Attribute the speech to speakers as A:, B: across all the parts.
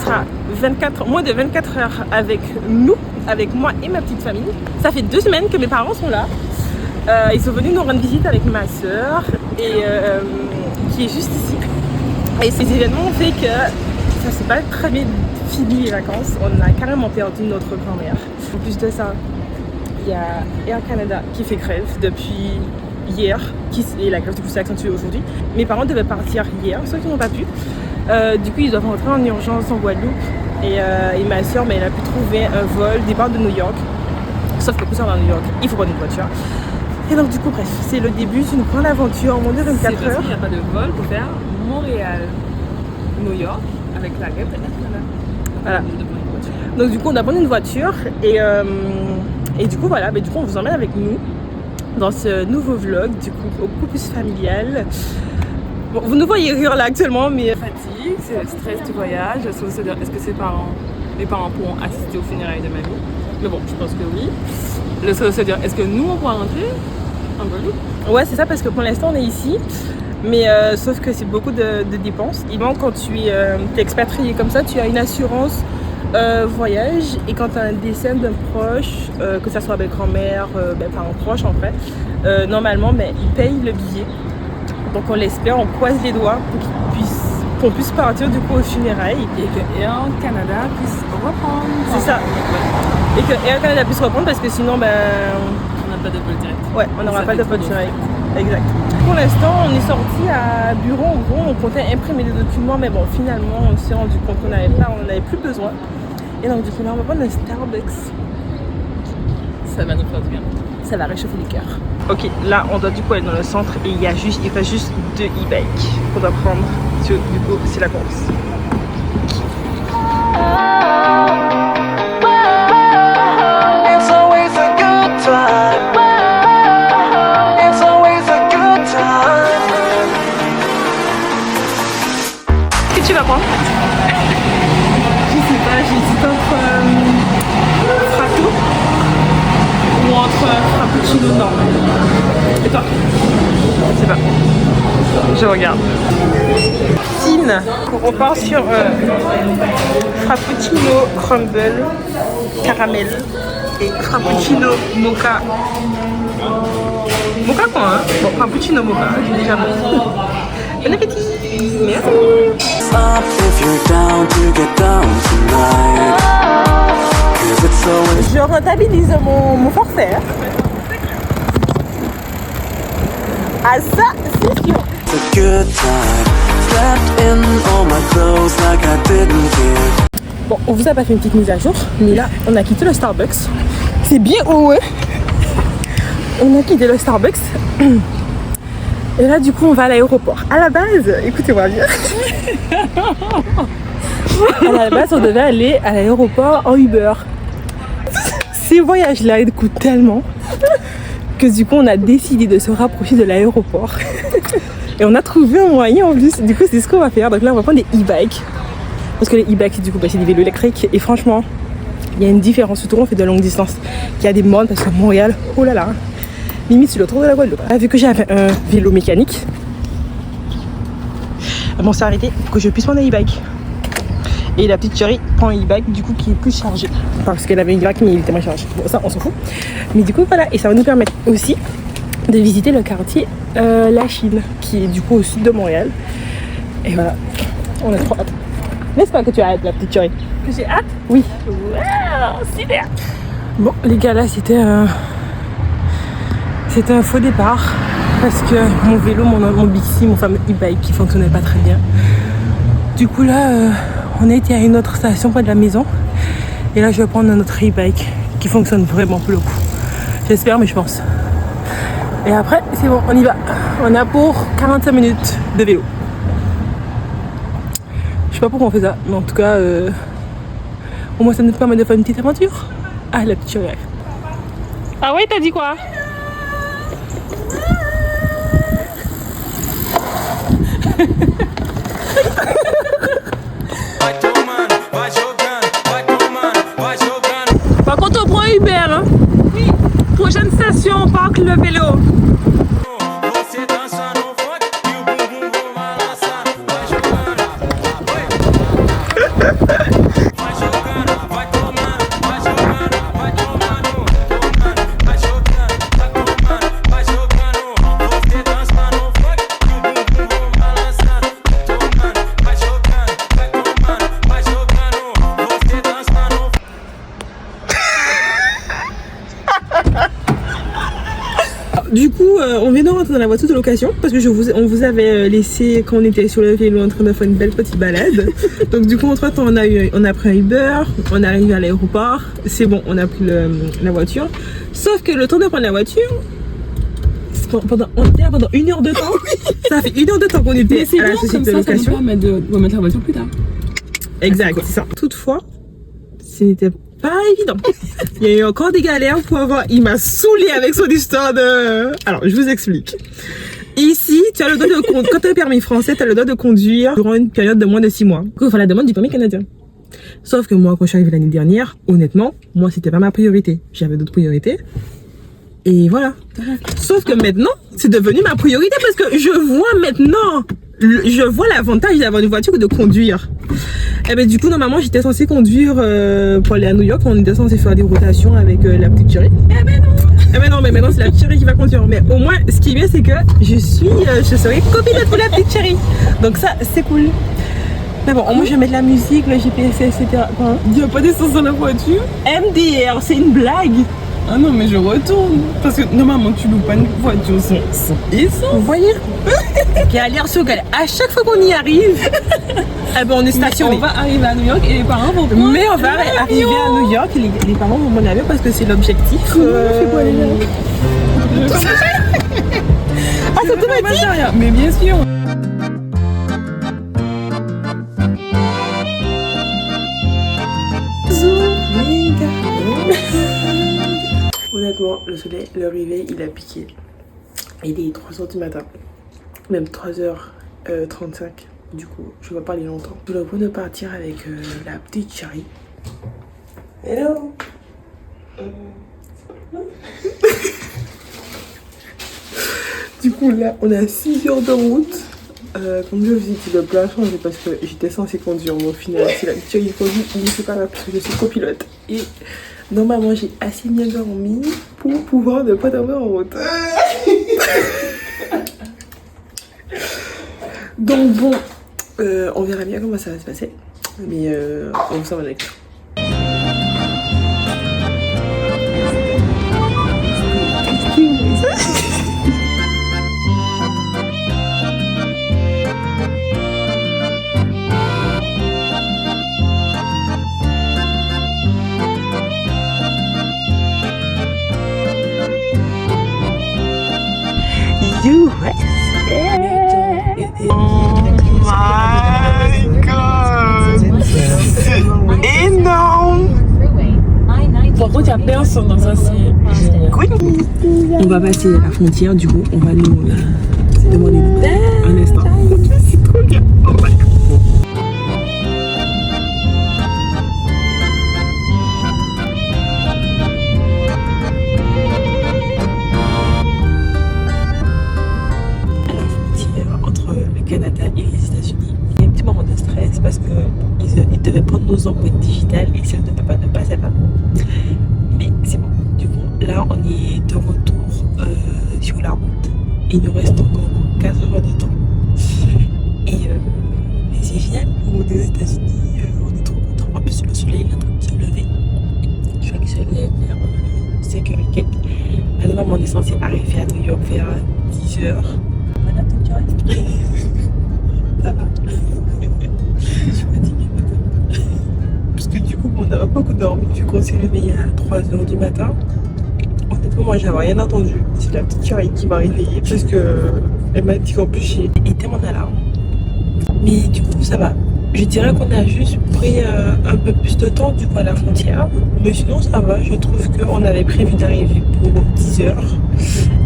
A: sera moins de 24 heures avec nous, avec moi et ma petite famille. Ça fait 2 semaines que mes parents sont là. Ils sont venus nous rendre visite avec ma soeur et qui est juste ici. Et ces événements ont fait que ça s'est pas très bien fini les vacances. On a carrément perdu notre grand-mère. En plus de ça, il y a Air Canada qui fait grève depuis hier, et la grève du coup s'est accentuée aujourd'hui. Mes parents devaient partir hier, ceux qui n'ont pas pu. Du coup, ils doivent rentrer en urgence en Guadeloupe. Et ma soeur, elle a pu trouver un vol départ de New York. Sauf que pour ça, à New York, il faut prendre une voiture. Et donc, du coup, bref, c'est le début d'une grande aventure en moins de 24 heures.
B: Il n'y a pas de vol pour faire Montréal-New York avec la grève de Air Canada.
A: Voilà. Donc, du coup, on a pris une voiture. Et du coup, voilà, du coup, on vous emmène avec nous dans ce nouveau vlog, du coup, beaucoup plus familial. Bon, vous nous voyez rire là actuellement, mais...
B: Fatigue, c'est le stress du voyage. Est-ce que mes parents pourront assister aux funérailles de mamie? Mais bon, je pense que oui. Le seul se dire, est-ce que nous, on pourra rentrer en Guadeloupe?
A: Ouais, c'est ça, parce que pour l'instant, on est ici. Mais sauf que c'est beaucoup de dépenses. Et bon, quand tu es expatrié comme ça, tu as une assurance voyage. Et quand tu as un décès d'un proche, que ça soit avec grand-mère, parents proches en fait, normalement, ils payent le billet. Donc on l'espère, on croise les doigts pour qu'on puisse partir du coup aux funérailles.
B: Et que Air Canada puisse reprendre.
A: C'est ça. Et que Air Canada puisse reprendre parce que sinon,
B: on n'a pas de vol direct.
A: Ouais, on n'aura pas de vol direct. Exact. Pour l'instant, on est sorti à bureau. En gros, on comptait imprimer des documents, mais bon, finalement, on s'est rendu compte qu'on n'avait plus besoin. Et donc, du coup, là, on va prendre un Starbucks.
B: Ça va nous faire du bien.
A: Ça va réchauffer les cœurs. Ok, là, on doit du coup aller dans le centre et il reste juste 2 e-bikes qu'on doit prendre. Du coup, c'est la course.
C: It's always a good time. It's always a good time.
A: Qu'est-ce que tu vas prendre? Je sais pas, j'hésite entre Frappo ou entre Frappuccino normal. Et toi? Je sais pas. Je regarde. Tine, on part sur Frappuccino Crumble Caramel et Frappuccino Mocha. Mocha quoi hein? Bon, Frappuccino Mocha, j'ai déjà bon. Bon appétit! Merci!
C: Up if you're down to get down tonight. 'Cause it's always
A: Je rentabilise mon forfait. Ah ça, c'est sûr!
C: a good time. Slept in all my clothes like I didn't care.
A: Bon, on vous a pas fait une petite mise à jour, mais là, on a quitté le Starbucks. C'est bien haut, hein? On a quitté le Starbucks. Et là, du coup, on va à l'aéroport. À la base, écoutez-moi bien. À la base, on devait aller à l'aéroport en Uber. Ces voyages-là, ils coûtent tellement que du coup, on a décidé de se rapprocher de l'aéroport. Et on a trouvé un moyen en plus. Du coup, c'est ce qu'on va faire. Donc là, on va prendre des e-bikes. Parce que les e-bikes, du coup, c'est des vélos électriques. Et franchement, il y a une différence. Surtout, on fait de longue distance. Il y a des modes parce que Montréal, oh là là, limite sur le tour de la Guadeloupe. Vu que j'avais un vélo mécanique, on s'est arrêté pour que je puisse prendre un e-bike. Et la petite chérie prend un e-bike du coup qui est plus chargé. Parce qu'elle avait une e-bike mais il était moins chargé. Bon, ça, on s'en fout. Mais du coup, voilà. Et ça va nous permettre aussi de visiter le quartier La Chine, qui est du coup au sud de Montréal. Et voilà, on a trop hâte. N'est-ce pas que tu as hâte, la petite chérie?
B: Que j'ai hâte?
A: Oui.
B: Wow, super!
A: Bon, les gars, là, c'était un faux départ. Parce que mon vélo, mon Bixi, mon fameux e-bike qui fonctionnait pas très bien. Du coup, là, on a été à une autre station près de la maison. Et là, je vais prendre un autre e-bike qui fonctionne vraiment pour le coup. J'espère, mais je pense. Et après, c'est bon, on y va. On a pour 45 minutes de vélo. Je sais pas pourquoi on fait ça, mais en tout cas, au moins ça nous permet de faire une petite aventure. Ah, la petite chérie. Ah ouais, t'as dit quoi? Par contre, on prend Uber, hein? Oui. Prochaine station, on parque le vélo.
C: Você dança no funk e o bumbum vou balançar. Vai jogando.
A: du coup, on vient de rentrer dans la voiture de location parce que on vous avait laissé quand on était sur le vélo en train de faire une belle petite balade. Donc du coup, entre-temps, on a pris un Uber, on est arrivé à l'aéroport. C'est bon, on a pris la voiture. Sauf que le temps de prendre la voiture, on était là pendant 1 heure de temps. Ça fait 1 heure de temps qu'on était à la société de location.
B: Ça nous permet de remettre la voiture plus tard.
A: Exact, c'est ça. Toutefois, ce n'était pas évident. Il y a eu encore des galères pour avoir... Il m'a saoulé avec son histoire de... Alors, je vous explique. Ici, tu as le droit de conduire... Quand tu as le permis français, tu as le droit de conduire durant une période de moins de 6 mois. Il faut faire la demande du permis canadien. Sauf que moi, quand je suis arrivée l'année dernière, honnêtement, moi, c'était pas ma priorité. J'avais d'autres priorités. Et voilà. Sauf que maintenant, c'est devenu ma priorité parce que je vois maintenant... Je vois l'avantage d'avoir une voiture que de conduire. Et ben du coup normalement j'étais censée conduire pour aller à New York. On était censé faire des rotations avec la petite chérie. Eh ben non mais maintenant c'est la petite chérie qui va conduire. Mais au moins ce qui est bien c'est que je serai copilote pour la petite chérie. Donc ça c'est cool. Mais bon, moi je vais mettre la musique, le GPS, etc.
B: Il n'y a pas d'essence dans la voiture.
A: MDR, c'est une blague.
B: Ah non, mais je retourne. Parce que normalement, tu loues pas une voiture sans essence.
A: Vous voyez? Galère sur galère. À chaque fois qu'on y arrive, eh ben on est stationné.
B: On va arriver à New York et les parents vont prendre.
A: Mais on va arriver à New York et les parents vont prendre l'avion parce que c'est l'objectif. Ah, c'est automatique?
B: Mais bien sûr.
A: Honnêtement, le soleil, le réveil, il a piqué. Il est 3h du matin. Même 3h35. Du coup, je vais pas aller longtemps. Je vais de partir avec la petite chérie. Hello. Du coup, là, on a 6 heures de route. Comme je vous ai dit, le plan a changé parce que j'étais censée conduire. Mais au final, c'est la petite chérie qui conduit. Mais c'est pas grave parce que je suis copilote. Et normalement, j'ai assez bien dormi pour pouvoir ne pas dormir en route. Donc bon, on verra bien comment ça va se passer. Mais on s'en va avec ça. Énorme.
B: Par contre, il n'y a personne dans ça, c'est...
A: On va passer la frontière, du coup, on va nous demander un instant. C'est trop bien. Entre le Canada et les États-Unis, il y a un petit moment de stress parce qu'ils devaient prendre nos empreintes digitales et ça ne passait pas. Mais c'est bon. Du coup, là, on est de retour sur la route. Il nous reste encore 15 heures de temps. Et c'est génial. On est aux États-Unis, on est trop contents. En plus, le soleil est en train de se lever. Je crois qu'il se lève vers 5h et quelques. Maintenant, on est censé arriver à New York vers 10h. Ça va. Je suis fatiguée maintenant. Parce que du coup, on n'a pas beaucoup dormi. Vu qu'on s'est réveillé à 3h du matin. Honnêtement, moi, j'avais rien entendu. C'est la petite chérie qui m'a réveillée parce qu'elle m'a dit qu'en plus, j'ai éteint mon alarme. Mais du coup, ça va. Je dirais qu'on a juste pris un peu plus de temps du coup à la frontière. Mais sinon, ça va. Je trouve qu'on avait prévu d'arriver pour 10h.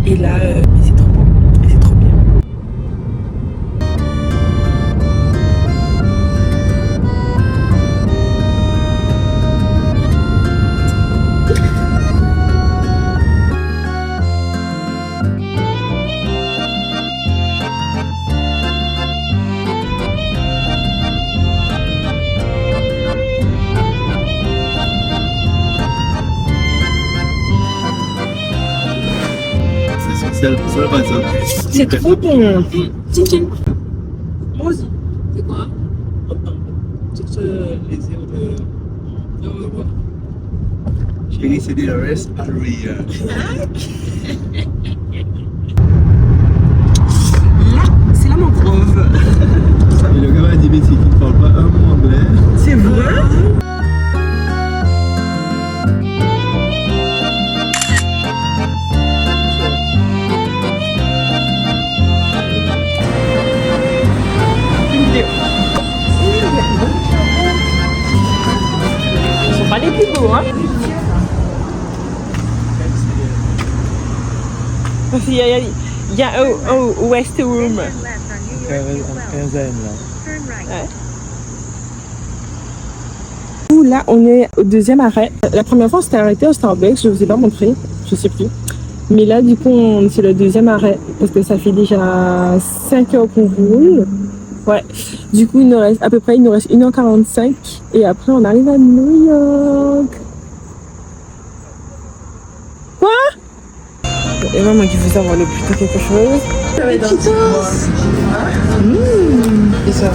A: Et là, c'est trop bon. C'est trop bien. C'est trop bon. Tchin. Moi aussi.
B: C'est quoi?
A: Toutes les œufs de...
D: Chérie, c'est des restes à rire.
A: Parce qu'il y a un West Room.
D: Quinzaine là.
A: Ouais. Là, on est au deuxième arrêt. La première fois, on s'était arrêté au Starbucks. Je vous ai pas montré, je sais plus. Mais là, du coup, c'est le deuxième arrêt parce que ça fait déjà 5 heures qu'on roule. Ouais. Du coup, il nous reste 1h45 et après, on arrive à New York. Quoi? Et maman qui veut savoir le plus tôt quelque chose.
D: Et ça?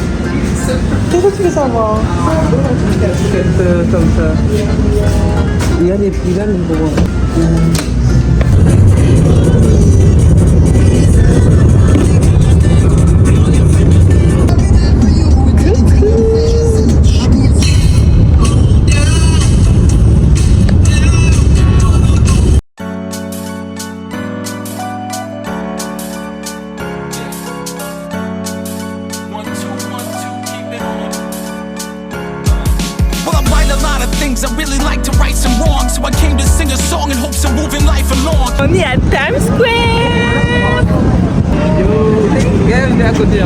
A: Qu'est-ce que tu veux savoir?
D: Comme ça. Il y a des plus là, mais bon.
E: I really like to right some wrongs, so I came to sing a song in hopes of moving life along.
A: On est à Times Square.
D: Bienvenue à côté.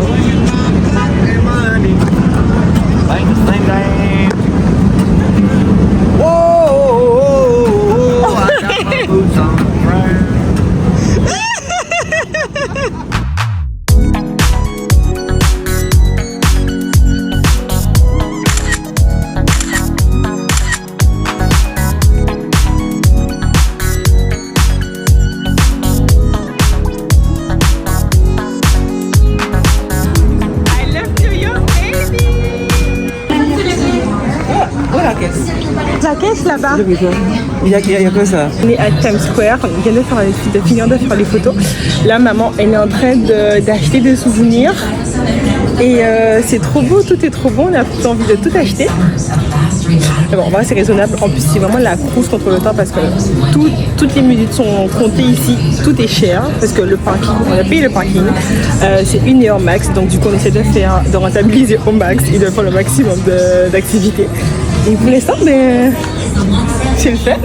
A: La caisse là-bas.
D: Il y a que ça.
A: On est à Times Square, on vient de finir de faire les photos. Là, maman, elle est en train d'acheter des souvenirs. Et c'est trop beau, tout est trop beau, on a tout envie de tout acheter. Mais bon, c'est raisonnable. En plus, c'est vraiment la course contre le temps parce que toutes les minutes sont comptées ici. Tout est cher parce que le parking, on a payé le parking. C'est 1 heure max. Donc, du coup, on essaie de rentabiliser au max et de faire le maximum d'activités. Et pour l'instant, c'est le fun.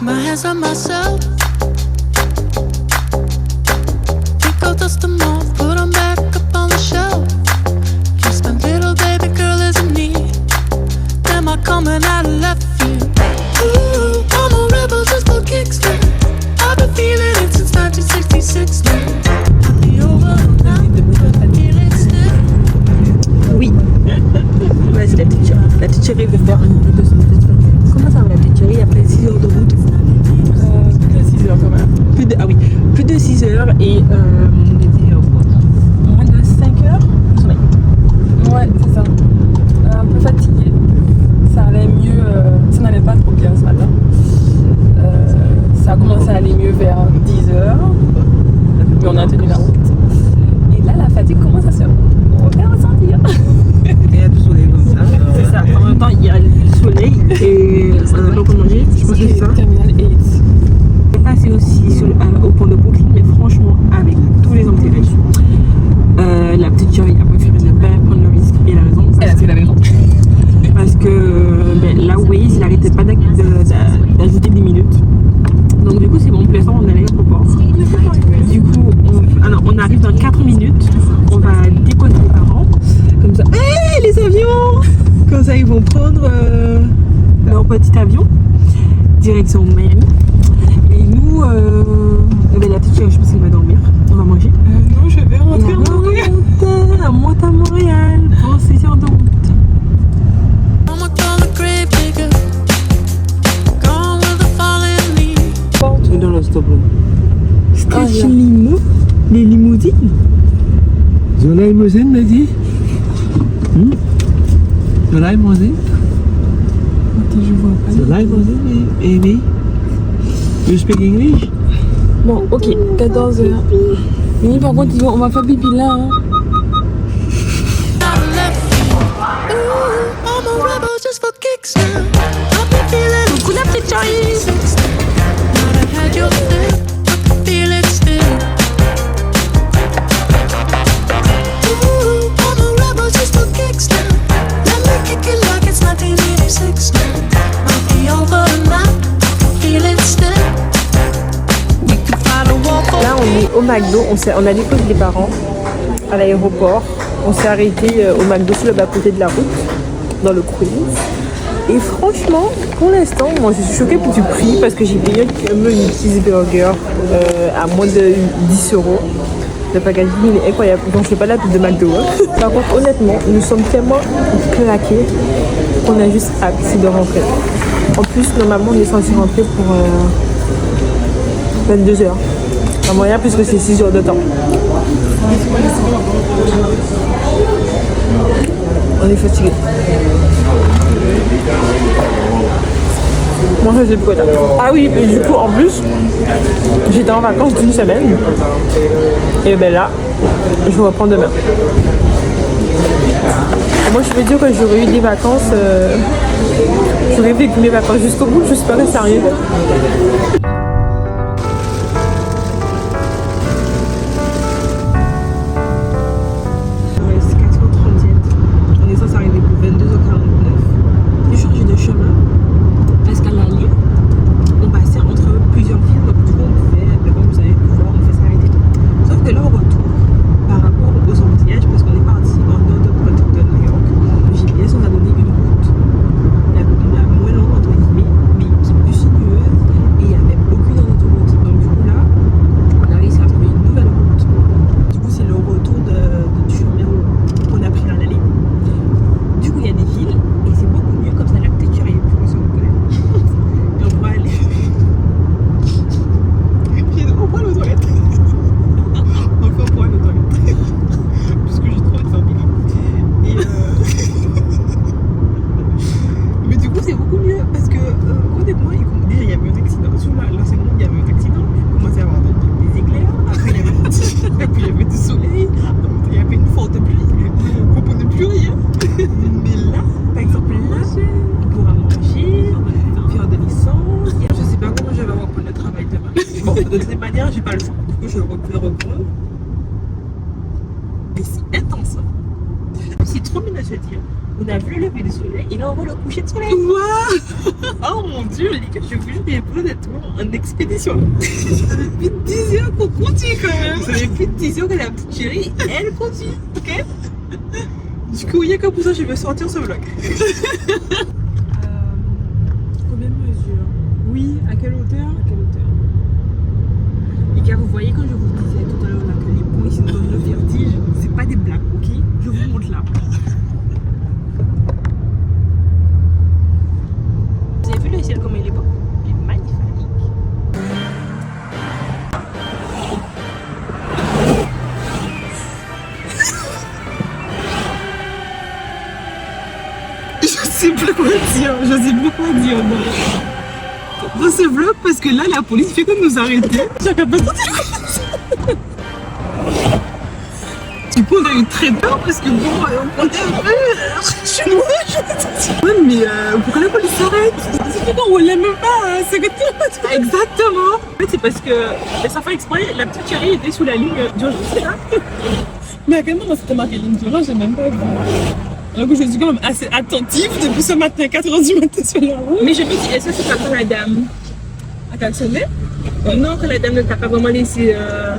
F: My hands on myself. Think I'll dust them off, put them back up on the shelf. Just my little baby girl is in need. Am I coming out of left field? Ooh, I'm a rebel just for kicks now. I've been feeling it since 1966 now. I'll be over now, I feel it still.
A: Oui. Vas-y, la petite chérie veut faire une de son petite. Comment ça va, la petite chérie, après 6 heures de route?
B: Plus de 6 heures quand même.
A: Plus de 6 heures et moins de 5 heures de sommeil.
B: Ouais, c'est ça. Un peu fatiguée. Ça allait mieux, ça n'allait pas trop bien ce matin. Ça a commencé à aller mieux vers 10 heures. Mais on a tenu la route. Et là, la fatigue commence à se faire ressentir.
D: Il y a du soleil comme ça.
A: C'est ça. En même temps, il y a le soleil et on n'a pas quoi manger. Je pense que c'est ça.
B: Terminal 8.
A: Je vais passer aussi au pont de Brooklyn, mais franchement, avec tous les embouteillages, la petite chérie a préféré ne pas prendre le risque et la raison.
B: Elle a fait la raison.
A: Parce que la Waze, il n'arrêtait pas d'ajouter des minutes. Donc du coup, c'est bon, pour l'instant, on est à l'aéroport. Du coup, on arrive dans 4 minutes. On va déposer les parents. Comme ça, les avions! Comme ça, ils vont prendre leur petit avion, direction Miami. Et nous, la petite chérie, je pense qu'elle va dormir. On va manger.
B: Non, je vais rentrer en Montréal.
A: On monte à Montréal pour 6 heures de route.
F: I'ma call the grave digger. Gone with the falling leaves.
D: C'est dans le stop là.
A: Stretch limo, les limousines.
D: Sur la limousine, m'a dit. Sur la limousine.
A: Je vois pas.
D: Sur la limousine, Amy. You speak English?
B: Bon, ok, 14h. Mais par contre, on va faire pipi là. Hein.
F: Ooh, I'm a rebel just for kicks now. I've been feeling
A: Coucou la petite chérie.
F: now I had your fill. I can feel it still. Ooh,
A: McDo, on a déposé les parents à l'aéroport. On s'est arrêté au McDo sur le bas-côté de la route, dans le Queens. Et franchement, pour l'instant, moi je suis choquée du prix parce que j'ai payé une cheeseburger à moins de 10 €. Le packaging il est incroyable, donc c'est pas la pub de McDo. Hein. Par contre, honnêtement, nous sommes tellement claqués qu'on a juste hâte de rentrer. En plus, normalement, on est censé rentrer pour 22 h. En moyen, puisque c'est 6 jours de temps. On est fatigué. Moi, je sais plus quoi dire. Ah oui, et du coup, en plus, j'étais en vacances d'une semaine. Et ben là, je reprends demain. Moi, je veux dire que j'aurais eu des vacances. J'aurais vécu mes vacances jusqu'au bout. J'espère que ça arrive. De toute manière, j'ai pas le choix. Du coup, je vais reprendre. Mais c'est intense. C'est trop bien à se dire. On a vu le lever du soleil, il envoie le coucher de soleil. Waouh! Oh mon dieu, les gars, je vous jure, il y a honnêtement en expédition. Ça fait plus de 10 heures qu'on continue quand même. Ça fait plus de 10 heures que la petite chérie, elle continue. Ok? Du coup, il y a que pour ça, je vais sortir ce vlog. Combien de mesures? Oui, à quelle hauteur? À quelle hauteur? Les gars, vous voyez quand je vous disais tout à l'heure là, que les ponts ici nous donnent le vertige, c'est pas des blagues, ok? Je vous montre là. Vous avez vu le ciel comme il est beau? Il est magnifique. Je sais plus quoi dire, dans ce vlog parce que là la police fait que nous arrêter. J'avais pas senti le coup. Du coup on a eu très peur parce que bon on est un peu chinois. Ouais mais pourquoi la police s'arrête? C'est que non on l'aime même pas, c'est que tout. Exactement. En fait c'est parce que ça fait exprès, la petite chérie était sous la ligne d'urgence, c'est ça. Mais à quel moment c'était marqué ligne d'urgence, j'ai même pas vu. Alors que je suis quand même assez attentive depuis ce matin, 4 h du matin sur la route. Mais je me dis, est-ce que c'est pas quand la dame a klaxonné? Non, que la dame ne t'a pas vraiment laissé. Ah,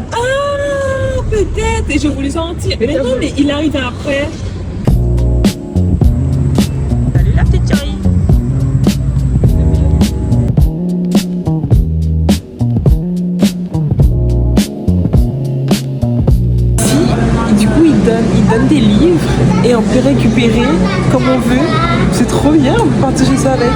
A: peut-être, et je voulais sentir. Mais non, mais il arrive après. Salut la petite chérie. Du coup, il donne des livres et on peut récupérer comme on veut. C'est trop bien, on peut partager ça avec.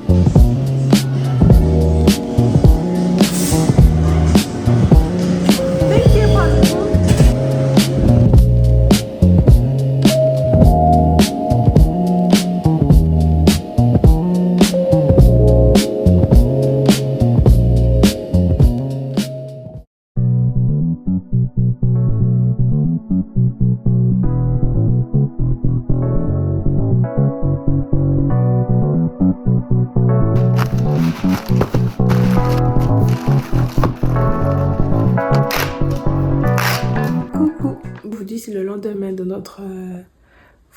A: Coucou, aujourd'hui c'est le lendemain de notre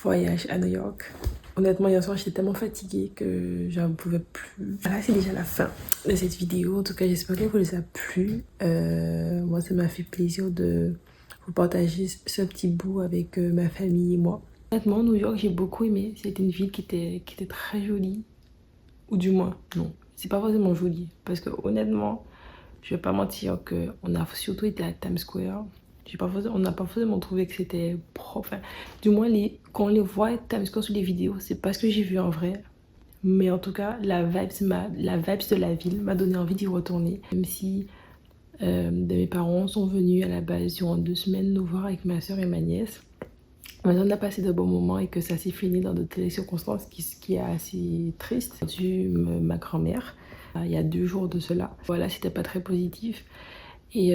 A: voyage à New York. Honnêtement, hier soir, j'étais tellement fatiguée que je ne pouvais plus. Voilà, c'est déjà la fin de cette vidéo. En tout cas, j'espère qu'elle vous a plu. Moi, ça m'a fait plaisir de vous partager ce petit bout avec ma famille et moi. Honnêtement, New York, j'ai beaucoup aimé. C'était une ville qui était très jolie. Ou du moins, non, c'est pas forcément joli. Parce que honnêtement, je vais pas mentir qu'on a surtout été à Times Square. On n'a pas forcément trouvé que c'était propre. Enfin, du moins, quand on les voit Times Square sur les vidéos, c'est pas ce que j'ai vu en vrai. Mais en tout cas, la vibes de la ville m'a donné envie d'y retourner. Même si mes parents sont venus à la base durant 2 semaines nous voir avec ma soeur et ma nièce. Maintenant, on a passé de bons moments et que ça s'est fini dans de telles circonstances qui est assez triste. J'ai eu ma grand-mère il y a 2 jours de cela. Voilà, c'était pas très positif. Et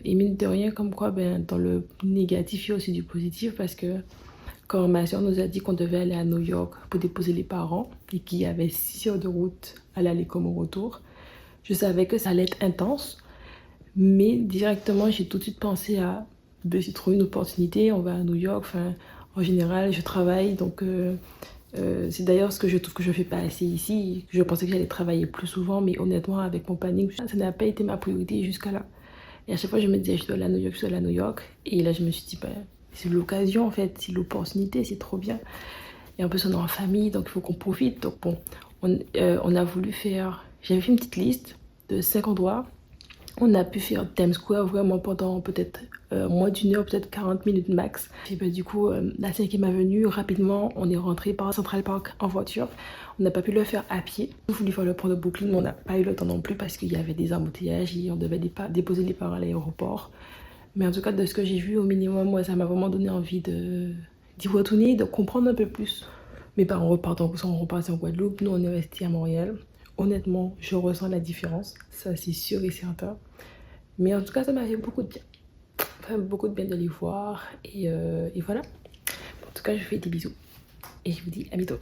A: mine de rien, comme quoi, dans le négatif, il y a aussi du positif parce que quand ma soeur nous a dit qu'on devait aller à New York pour déposer les parents et qu'il y avait 6 heures de route à l'aller comme au retour, je savais que ça allait être intense. Mais directement, j'ai tout de suite pensé à j'ai trouvé une opportunité, on va à New York. Enfin, en général, je travaille, donc c'est d'ailleurs ce que je trouve que je fais pas assez ici. Je pensais que j'allais travailler plus souvent, mais honnêtement, avec mon planning, ça n'a pas été ma priorité jusqu'à là. Et à chaque fois, je me disais, je dois aller à New York, je dois aller à New York. Et là, je me suis dit, c'est l'occasion en fait, c'est l'opportunité, c'est trop bien. Et en plus, on est en famille, donc il faut qu'on profite. Donc bon, on a voulu faire, j'avais fait une petite liste de 5 endroits. On a pu faire Times Square vraiment pendant peut-être moins d'1 heure, peut-être 40 minutes max. Et du coup, la 5e avenue, rapidement, on est rentré par Central Park en voiture. On n'a pas pu le faire à pied. On voulait faire le pont de Brooklyn, mais on n'a pas eu le temps non plus parce qu'il y avait des embouteillages et on devait déposer les parents à l'aéroport. Mais en tout cas, de ce que j'ai vu, au minimum, moi, ça m'a vraiment donné envie d'y retourner, de comprendre un peu plus. Mes parents sont repartis en Guadeloupe, nous on est restés à Montréal. Honnêtement, je ressens la différence, ça c'est sûr et certain. Mais en tout cas, ça m'a fait beaucoup de bien. Enfin, beaucoup de bien de les voir. Et voilà. En tout cas, je vous fais des bisous. Et je vous dis à bientôt.